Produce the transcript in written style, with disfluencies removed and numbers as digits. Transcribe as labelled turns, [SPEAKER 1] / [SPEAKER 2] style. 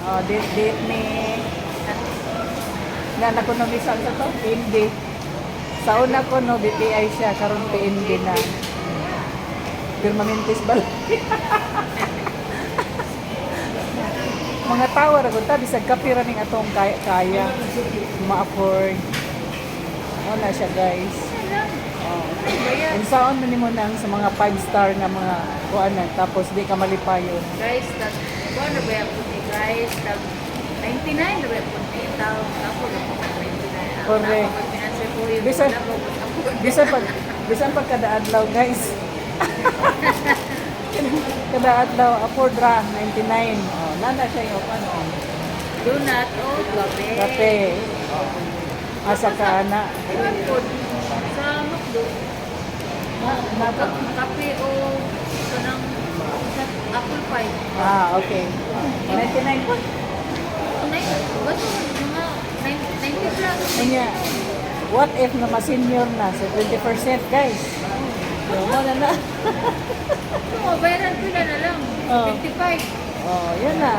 [SPEAKER 1] Oh, date ni na ko no bisan sa to, PNB. Sa una ko no BPI siya karon PNB na. Permanentes bala. Mga tao ra gud ta bisag kapira ning atong kaya ma-afford. Wala siya, guys. Oh. Insaon man nimo nang sa mga 5-star nga mga kuanan tapos di ka malipayon.
[SPEAKER 2] Guys, ano ba yung puti guys? 99 na ba yung puti? Tapos na po 99.
[SPEAKER 1] Correct. Bisan pag kada adlaw, guys. Kada adlaw afford ra 99. Oh, nana siya yung ano.
[SPEAKER 2] Donut o kape.
[SPEAKER 1] Kape. Asa ka na.
[SPEAKER 2] Sa McDo. Kape o kanang apple pie.
[SPEAKER 1] Ah, okay. 99 po.
[SPEAKER 2] Bato, mga 90 plus.
[SPEAKER 1] Kanya, what if na ma-senior na? So, 20%, guys. So, mo na.
[SPEAKER 2] Oo, bayaran ko na lang.
[SPEAKER 1] Oh.
[SPEAKER 2] 55.
[SPEAKER 1] Oh, yun na.